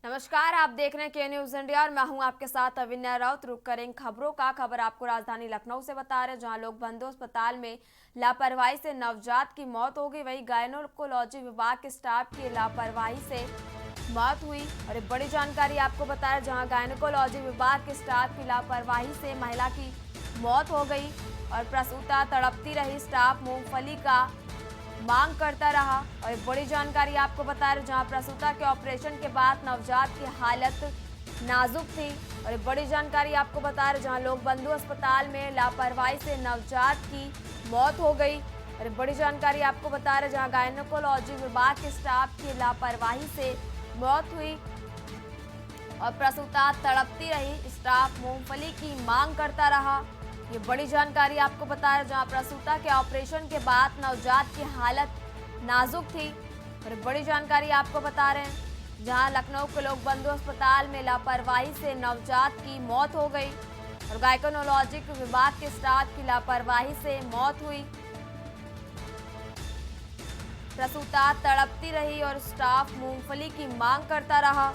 नमस्कार, आप देख रहे हैं के न्यूज इंडिया और मैं हूं आपके साथ अविन्या राउत। रुक करेंगे खबरों का। खबर आपको राजधानी लखनऊ से बता रहे हैं, जहां लोक बंधु अस्पताल में लापरवाही से नवजात की मौत हो गई। वहीं गायनोकोलॉजी विभाग के स्टाफ की लापरवाही से मौत हुई। और एक बड़ी जानकारी आपको बता रहे, जहां गायनोकोलॉजी विभाग के स्टाफ की लापरवाही से महिला की मौत हो गई और प्रसूता तड़पती रही। स्टाफ मूंगफली का मांग करता रहा। और एक बड़ी जानकारी आपको बता रहे, जहां प्रसूता के ऑपरेशन के बाद नवजात की हालत नाजुक थी। और एक बड़ी जानकारी आपको बता रहे, जहां लोक बंधु अस्पताल में लापरवाही से नवजात की मौत हो गई। और एक बड़ी जानकारी आपको बता रहे, जहां गायनोकोलॉजी विभाग के स्टाफ की लापरवाही से मौत हुई और प्रसूता तड़पती रही। स्टाफ मूंगफली की मांग करता रहा। ये बड़ी जानकारी आपको बता रहे, जहां प्रसूता के ऑपरेशन के बाद नवजात की हालत नाजुक थी। और बड़ी जानकारी आपको बता रहे हैं, जहां लखनऊ के लोक बंधु अस्पताल में लापरवाही से नवजात की मौत हो गई और गायकोनोलॉजी विभाग के स्टाफ की लापरवाही से मौत हुई। प्रसूता तड़पती रही और स्टाफ मूंगफली की मांग करता रहा।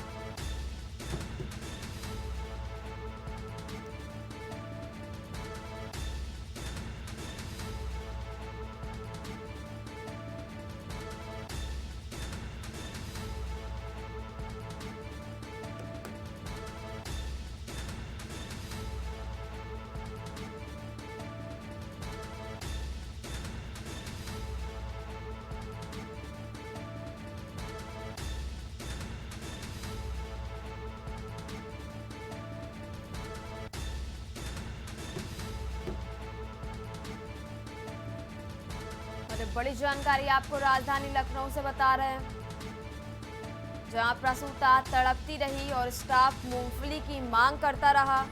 बड़ी जानकारी आपको राजधानी लखनऊ से बता रहे हैं, जहां प्रसूता तड़पती रही और स्टाफ मूंगफली की मांग करता रहा।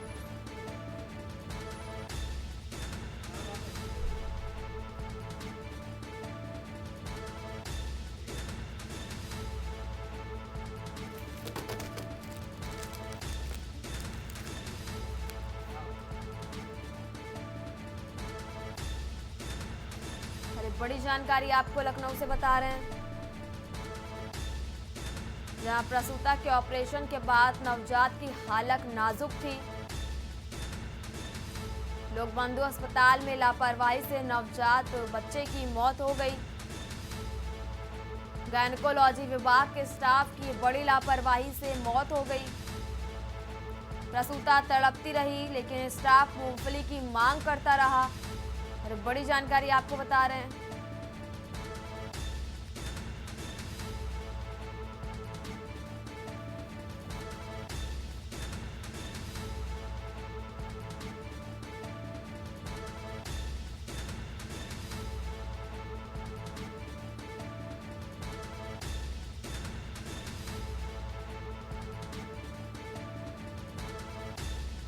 बड़ी जानकारी आपको लखनऊ से बता रहे हैं, जहां प्रसूता के ऑपरेशन के बाद नवजात की हालत नाजुक थी। लोक बंधु अस्पताल में लापरवाही से नवजात बच्चे की मौत हो गई। गायनकोलॉजी विभाग के स्टाफ की बड़ी लापरवाही से मौत हो गई। प्रसूता तड़पती रही, लेकिन स्टाफ मूंगफली की मांग करता रहा। और बड़ी जानकारी आपको बता रहे हैं,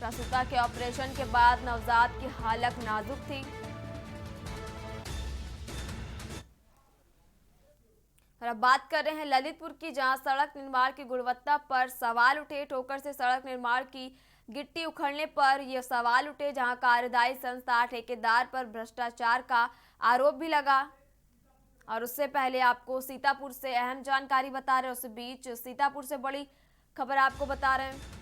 प्रसूता के ऑपरेशन के बाद नवजात की हालत नाजुक थी। और अब बात कर रहे हैं ललितपुर की, जहां सड़क निर्माण की गुणवत्ता पर सवाल उठे। ठोकर से सड़क निर्माण की गिट्टी उखड़ने पर यह सवाल उठे, जहां कार्यदायी संस्था ठेकेदार पर भ्रष्टाचार का आरोप भी लगा। और उससे पहले आपको सीतापुर से अहम जानकारी बता रहे हैं। उस बीच सीतापुर से बड़ी खबर आपको बता रहे हैं,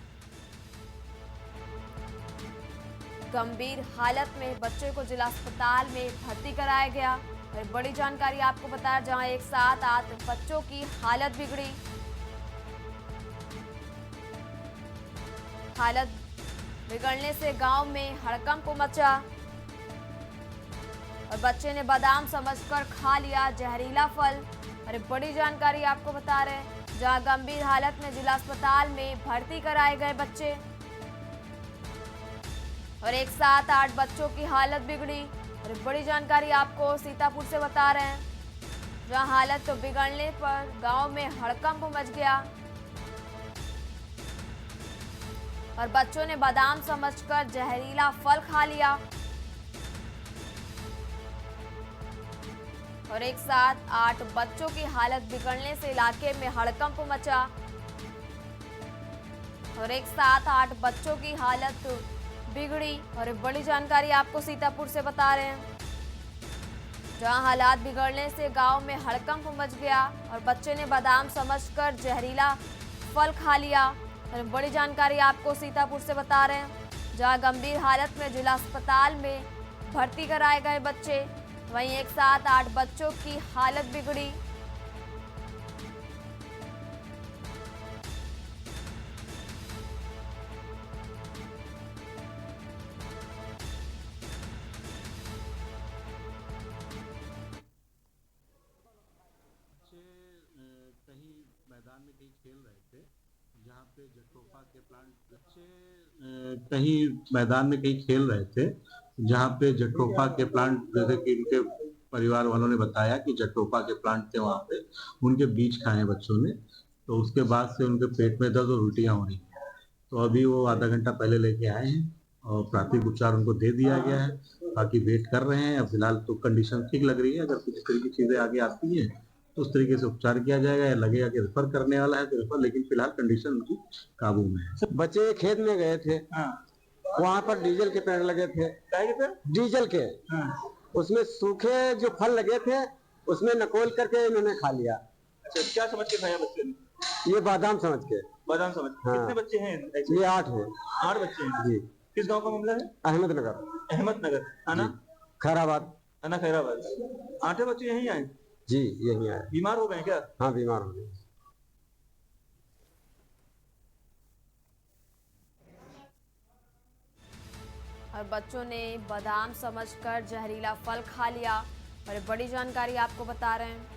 गंभीर हालत में बच्चे को जिला अस्पताल में भर्ती कराया गया। और बड़ी जानकारी आपको बताया, जहां एक साथ 8 बच्चों की हालत बिगड़ी। हालत बिगड़ने से गांव में हड़कंप मचा और बच्चे ने बादाम समझकर खा लिया जहरीला फल। और बड़ी जानकारी आपको बता रहे हैं, जहां गंभीर हालत में जिला अस्पताल में भर्ती कराए गए बच्चे और एक साथ 8 बच्चों की हालत बिगड़ी। और बड़ी जानकारी आपको सीतापुर से बता रहे हैं, जहां हालत बिगड़ने पर गांव में हड़कंप मच गया और बच्चों ने बादाम समझकर जहरीला फल खा लिया और एक साथ 8 बच्चों की हालत बिगड़ने से इलाके में हड़कंप मचा और एक साथ 8 बच्चों की हालत बिगड़ी। और एक बड़ी जानकारी आपको सीतापुर से बता रहे हैं, जहां हालात बिगड़ने से गांव में हड़कंप मच गया और बच्चे ने बादाम समझकर जहरीला फल खा लिया। और बड़ी जानकारी आपको सीतापुर से बता रहे हैं, जहां गंभीर हालत में जिला अस्पताल में भर्ती कराए गए बच्चे। वहीं एक साथ 8 बच्चों की हालत बिगड़ी। कहीं मैदान में कहीं खेल रहे थे, जहाँ पे जट्रोफा के प्लांट कहीं मैदान में कहीं खेल रहे थे, जहाँ पे जट्रोफा के प्लांट, जैसे कि इनके परिवार वालों ने बताया कि जट्रोफा के प्लांट थे वहाँ पे, उनके बीज खाए बच्चों ने, तो उसके बाद से उनके पेट में दर्द और उल्टियाँ हो रही हैं। तो अभी वो आधा घंटा पहले लेके आए हैं और प्राथमिक उपचार उनको दे दिया गया है। बाकी वेट कर रहे हैं। अब फिलहाल तो कंडीशन ठीक लग रही है। अगर कुछ इस तरह की चीजें आगे आती हैं तो उस तरीके से उपचार किया जाएगा, या लगेगा कि रेफर करने वाला है तो रेफर, लेकिन फिलहाल कंडीशन उनकी काबू में है। बच्चे खेत में गए थे। हाँ। वहाँ पर डीजल के पेड़ लगे थे। क्या कहते हैं? डीजल के। हाँ। उसमें सूखे जो फल लगे थे उसमें नकोल करके इन्होंने खा लिया। अच्छा, क्या समझ के खाया बच्चे ने? ये बादाम समझ के। बादाम समझ के। हाँ। कितने बच्चे हैं ये 8 है 8 बच्चे हैं जी। किस गांव का मामला है? अहमदनगर। अहमदनगर थाना? खैराबाद। थाना खैराबाद। 8 बच्चे यहीं आए? जी यही आए। बीमार हो गए क्या? हाँ बीमार हो गए। और बच्चों ने बादाम समझकर जहरीला फल खा लिया। और बड़ी जानकारी आपको बता रहे हैं,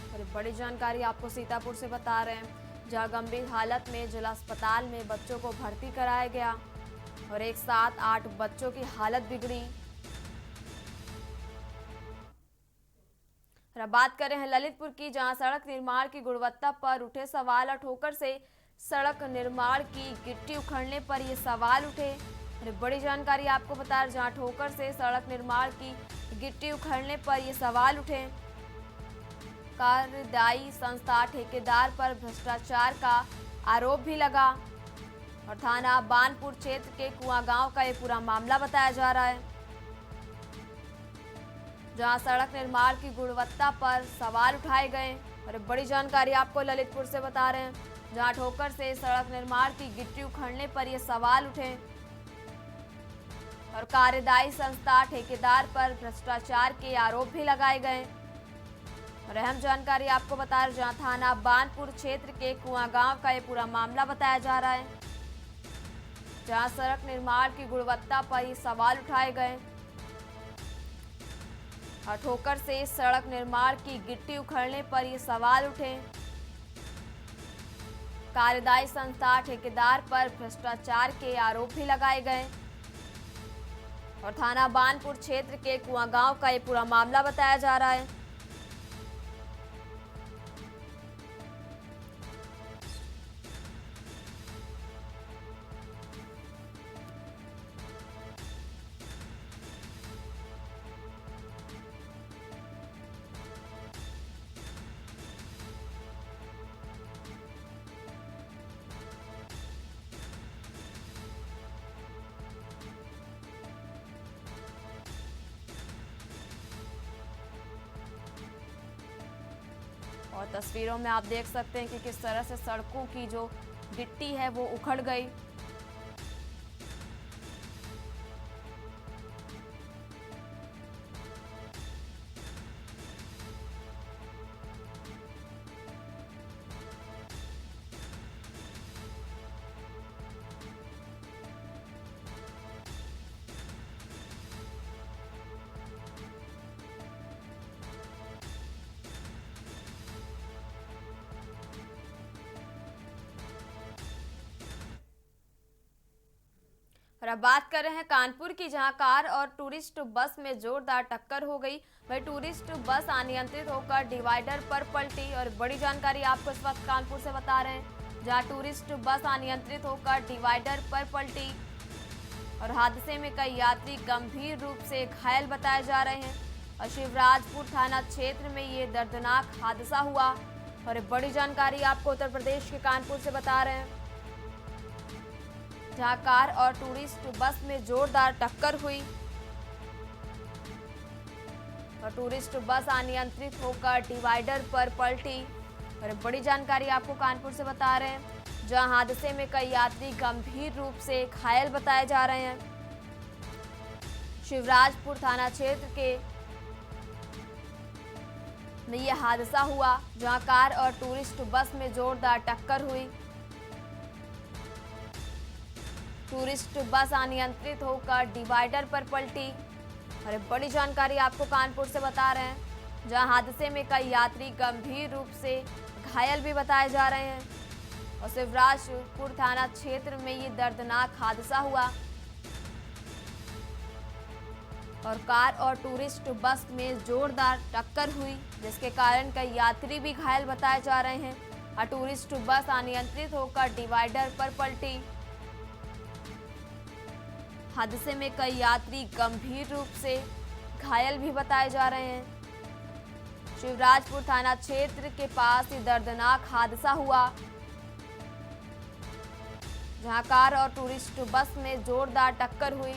और बड़ी जानकारी आपको सीतापुर से बता रहे हैं, जहां गंभीर हालत में जिला अस्पताल में बच्चों को भर्ती कराया गया और एक साथ 8 बच्चों की हालत बिगड़ी। और अब बात कर रहे हैं ललितपुर की, जहां सड़क निर्माण की गुणवत्ता पर उठे सवाल और ठोकर से सड़क निर्माण की गिट्टी उखड़ने पर ये सवाल उठे। और बड़ी जानकारी आपको बता रहे, जहां ठोकर से सड़क निर्माण की गिट्टी उखड़ने पर ये सवाल उठे। कार्यदायी संस्था ठेकेदार पर भ्रष्टाचार का आरोप भी लगा। और थाना बानपुर क्षेत्र के कुआं गांव का ये पूरा मामला बताया जा रहा है, जहां सड़क निर्माण की गुणवत्ता पर सवाल उठाए गए। और बड़ी जानकारी आपको ललितपुर से बता रहे हैं, जहां ठोकर से सड़क निर्माण की गिट्टी उखड़ने पर ये सवाल उठे और कार्यदायी संस्था ठेकेदार पर भ्रष्टाचार के आरोप भी लगाए गए। और अहम जानकारी आपको बता रहे, जहां थाना बानपुर क्षेत्र के कुआं गांव का ये पूरा मामला बताया जा रहा है, जहां सड़क निर्माण की गुणवत्ता पर ये सवाल उठाए गए और ठोकर से सड़क निर्माण की गिट्टी उखड़ने पर ये सवाल उठे। कार्यदायी संस्था ठेकेदार पर भ्रष्टाचार के आरोप भी लगाए गए और थाना बानपुर क्षेत्र के कुआं गांव का ये पूरा मामला बताया जा रहा है। और तस्वीरों में आप देख सकते हैं कि किस तरह से सड़कों की जो गिट्टी है वो उखड़ गई। और अब बात कर रहे हैं कानपुर की, जहां कार और टूरिस्ट बस में जोरदार टक्कर हो गई। वही टूरिस्ट बस अनियंत्रित होकर डिवाइडर पर पलटी। और बड़ी जानकारी आपको इस वक्त कानपुर से बता रहे हैं, जहां टूरिस्ट बस अनियंत्रित होकर डिवाइडर पर पलटी और हादसे में कई यात्री गंभीर रूप से घायल बताए जा रहे हैं। और शिवराजपुर थाना क्षेत्र में ये दर्दनाक हादसा हुआ। और एक बड़ी जानकारी आपको उत्तर प्रदेश के कानपुर से बता रहे हैं, जहां कार और टूरिस्ट बस में जोरदार टक्कर हुई और टूरिस्ट बस अनियंत्रित होकर डिवाइडर पर पलटी। और एक बड़ी जानकारी आपको कानपुर से बता रहे हैं, जहां हादसे में कई यात्री गंभीर रूप से घायल बताए जा रहे हैं। शिवराजपुर थाना क्षेत्र के में यह हादसा हुआ, जहां कार और टूरिस्ट बस में जोरदार टक्कर हुई। टूरिस्ट बस अनियंत्रित होकर डिवाइडर पर पलटी। और एक बड़ी जानकारी आपको कानपुर से बता रहे हैं, जहां हादसे में कई यात्री गंभीर रूप से घायल भी बताए जा रहे हैं। और शिवराजपुर थाना क्षेत्र में ये दर्दनाक हादसा हुआ और कार और टूरिस्ट बस में जोरदार टक्कर हुई, जिसके कारण कई यात्री भी घायल बताए जा रहे हैं। और टूरिस्ट बस अनियंत्रित होकर डिवाइडर पर पलटी। हादसे में कई यात्री गंभीर रूप से घायल भी बताए जा रहे हैं। शिवराजपुर थाना क्षेत्र के पास ये दर्दनाक हादसा हुआ, जहां कार और टूरिस्ट बस में जोरदार टक्कर हुई।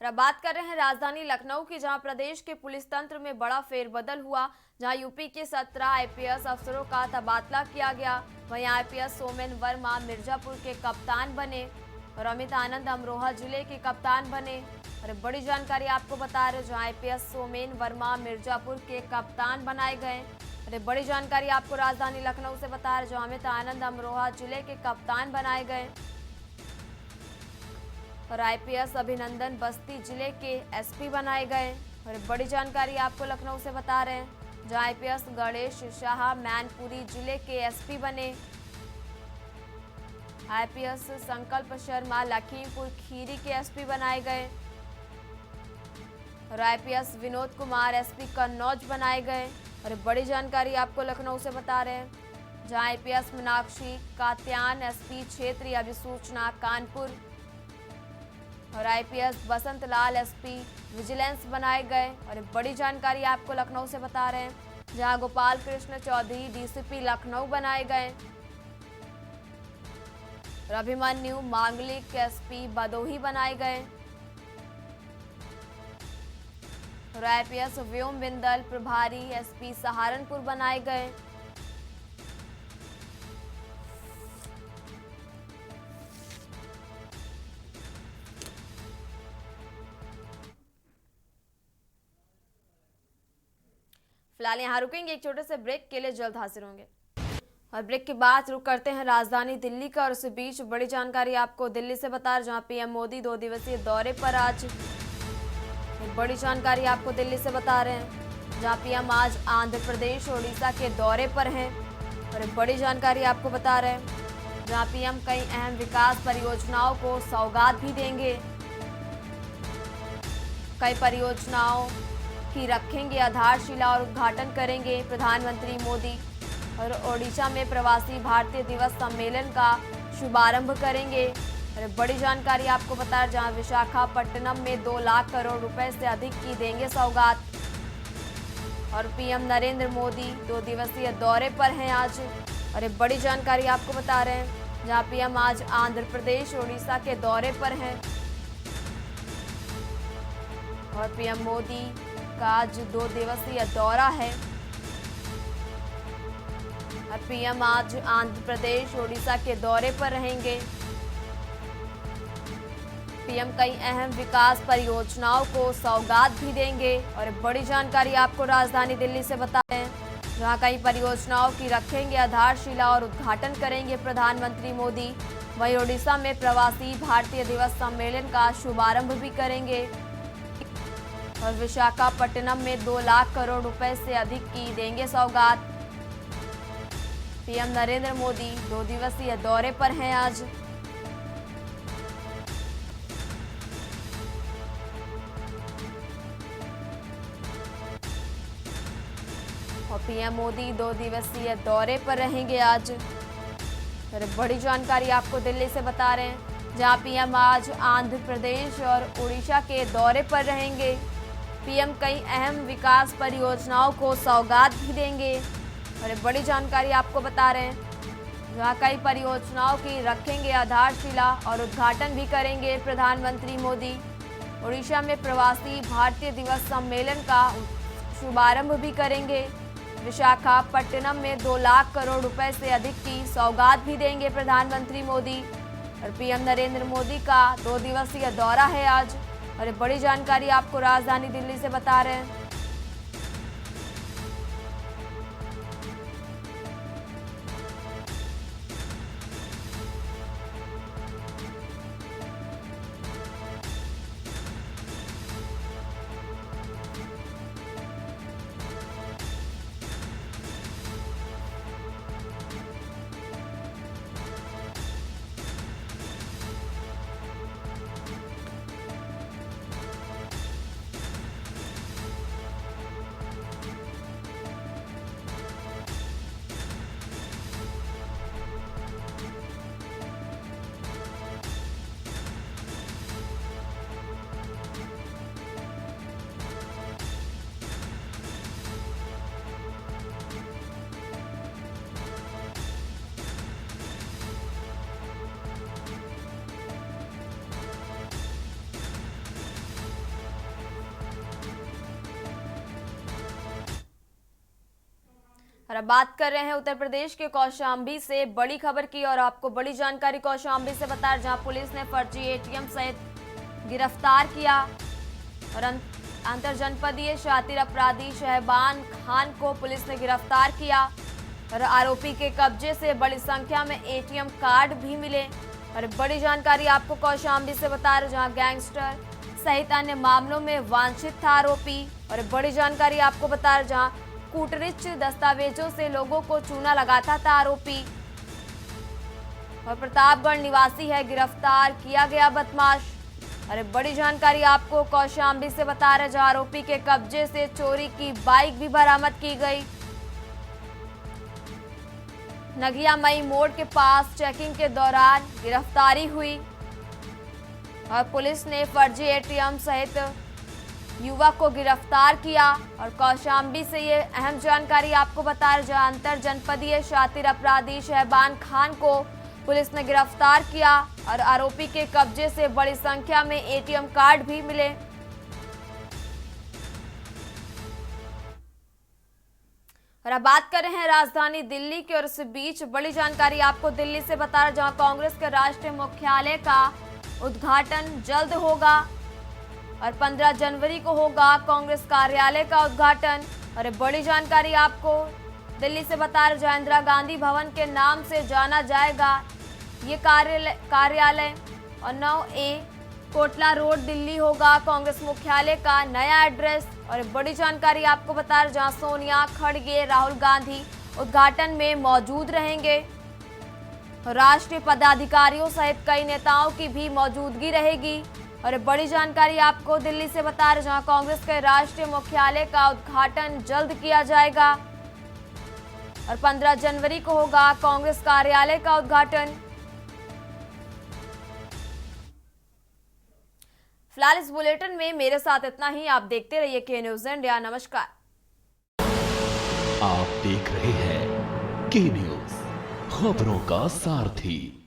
और अब बात कर रहे हैं राजधानी लखनऊ की, जहां प्रदेश के पुलिस तंत्र में बड़ा फेरबदल हुआ, जहां यूपी के 17 आईपीएस अफसरों का तबादला किया गया। वहीं आईपीएस सोमेन वर्मा मिर्जापुर के कप्तान बने और अमित आनंद अमरोहा जिले के कप्तान बने। और बड़ी जानकारी आपको बता रहे, जहां आईपीएस सोमेन वर्मा मिर्जापुर के कप्तान बनाए गए। और बड़ी जानकारी आपको राजधानी लखनऊ से बता रहे, जहां अमित आनंद अमरोहा जिले के कप्तान बनाए गए। और आईपीएस अभिनंदन बस्ती जिले के एसपी बनाए गए। और बड़ी जानकारी आपको लखनऊ से बता रहे हैं, जहां आईपीएस गणेश शाह मैनपुरी जिले के एसपी बने। आईपीएस संकल्प शर्मा लखीमपुर खीरी के एसपी बनाए गए। और आईपीएस विनोद कुमार एसपी कन्नौज बनाए गए। और बड़ी जानकारी आपको लखनऊ से बता रहे हैं, जहां आईपीएस मीनाक्षी कात्यान एसपी क्षेत्रीय अभिसूचना कानपुर और आईपीएस बसंत लाल एसपी विजिलेंस बनाए गए। और बड़ी जानकारी आपको लखनऊ से बता रहे हैं, जहां गोपाल कृष्ण चौधरी डीसीपी लखनऊ बनाए गए। और अभिमन्यु मांगलिक एसपी भदोही बनाए गए। और आईपीएस व्योम बिंदल प्रभारी एसपी सहारनपुर बनाए गए। फिलहाल यहाँ रुकेंगे एक छोटे से ब्रेक के लिए, जल्द हाजिर होंगे। और ब्रेक के बाद रुक करते हैं राजधानी दिल्ली का। और उस बीच बड़ी जानकारी आपको दिल्ली से बता रहे, जहाँ पीएम मोदी 2 दिवसीय दौरे पर आज। एक बड़ी जानकारी आपको दिल्ली से बता रहे हैं, जहाँ पीएम आज आंध्र प्रदेश और उड़ीसा के दौरे पर हैं। और एक बड़ी जानकारी आपको बता रहे हैं, जहाँ पीएम कई अहम विकास परियोजनाओं को सौगात भी देंगे। कई परियोजनाओं की रखेंगे आधारशिला और उद्घाटन करेंगे प्रधानमंत्री मोदी। और ओडिशा में प्रवासी भारतीय दिवस सम्मेलन का शुभारंभ करेंगे। और बड़ी जानकारी आपको बता रहे जहां विशाखापट्टनम में 2 लाख करोड़ रुपए से अधिक की देंगे सौगात। और पीएम नरेंद्र मोदी 2 दिवसीय दौरे पर हैं आज। और एक बड़ी जानकारी आपको बता रहे हैं जहां पीएम आज आंध्र प्रदेश ओडिशा के दौरे पर हैं। और पीएम मोदी का आज 2 दिवसीय दौरा है। और पीएम आज आंध्र प्रदेश ओडिशा के दौरे पर रहेंगे। पीएम कई अहम विकास परियोजनाओं को सौगात भी देंगे। और बड़ी जानकारी आपको राजधानी दिल्ली से बता रहे हैं जहां कई परियोजनाओं की रखेंगे आधारशिला और उद्घाटन करेंगे प्रधानमंत्री मोदी। वहीं ओडिशा में प्रवासी भारतीय दिवस सम्मेलन का शुभारंभ भी करेंगे। और विशाखापट्टनम में 2 लाख करोड़ रुपए से अधिक की देंगे सौगात। पीएम नरेंद्र मोदी 2 दिवसीय दौरे पर हैं आज। और पीएम मोदी 2 दिवसीय दौरे पर रहेंगे आज। और बड़ी जानकारी आपको दिल्ली से बता रहे हैं जहां पीएम आज आंध्र प्रदेश और उड़ीसा के दौरे पर रहेंगे। पीएम कई अहम विकास परियोजनाओं को सौगात भी देंगे। और बड़ी जानकारी आपको बता रहे हैं जहां कई परियोजनाओं की रखेंगे आधारशिला और उद्घाटन भी करेंगे प्रधानमंत्री मोदी। उड़ीसा में प्रवासी भारतीय दिवस सम्मेलन का शुभारंभ भी करेंगे। विशाखापट्टनम में 2 लाख करोड़ रुपए से अधिक की सौगात भी देंगे प्रधानमंत्री मोदी। और पीएम नरेंद्र मोदी का 2 दिवसीय दौरा है आज। और बड़ी जानकारी आपको राजधानी दिल्ली से बता रहे हैं और अब बात कर रहे हैं उत्तर प्रदेश के कौशाम्बी से बड़ी खबर की। और आपको बड़ी जानकारी कौशाम्बी से बता जहां पुलिस ने फर्जी एटीएम सहित गिरफ्तार किया। और अंतर जनपदीय शातिर अपराधी शहबान खान को पुलिस ने गिरफ्तार किया। और आरोपी के कब्जे से बड़ी संख्या में एटीएम कार्ड भी मिले। और बड़ी जानकारी आपको कौशाम्बी से बता रहे जहां गैंगस्टर सहित अन्य मामलों में वांछित था आरोपी। और बड़ी जानकारी आपको बता रहे जहां कूटरीच दस्तावेजों से लोगों को चूना लगाता था आरोपी। और प्रतापगढ़ निवासी है, गिरफ्तार किया गया बदमाश। अरे बड़ी जानकारी आपको कौशाम्बी से बता रहे जहां आरोपी के कब्जे से चोरी की बाइक भी बरामद की गई। नगिया मई मोड़ के पास चेकिंग के दौरान गिरफ्तारी हुई। और पुलिस ने फर्जी एटीएम सहित युवक को गिरफ्तार किया। और कौशाम्बी से ये अहम जानकारी आपको बता रहे जहां अंतर जनपदीय शातिर अपराधी शहबान खान को पुलिस ने गिरफ्तार किया। और आरोपी के कब्जे से बड़ी संख्या में एटीएम कार्ड भी मिले। और अब बात कर रहे हैं राजधानी दिल्ली की। और इस बीच बड़ी जानकारी आपको दिल्ली से बता रहे जहां कांग्रेस के राष्ट्रीय मुख्यालय का उद्घाटन जल्द होगा। और 15 जनवरी को होगा कांग्रेस कार्यालय का उद्घाटन। और बड़ी जानकारी आपको दिल्ली से बता रहे जहां इंदिरा गांधी भवन के नाम से जाना जाएगा ये कार्यालय। और 9A कोटला रोड दिल्ली होगा कांग्रेस मुख्यालय का नया एड्रेस। और बड़ी जानकारी आपको बता रहे जहां सोनिया, खड़गे, राहुल गांधी उद्घाटन में मौजूद रहेंगे। राष्ट्रीय पदाधिकारियों सहित कई नेताओं की भी मौजूदगी रहेगी। और एक बड़ी जानकारी आपको दिल्ली से बता रहे, जहां कांग्रेस के राष्ट्रीय मुख्यालय का उद्घाटन जल्द किया जाएगा और 15 जनवरी को होगा कांग्रेस कार्यालय का उद्घाटन। फिलहाल इस बुलेटिन में मेरे साथ इतना ही। आप देखते रहिए के न्यूज इंडिया। नमस्कार। आप देख रहे हैं के न्यूज, खबरों का सारथी।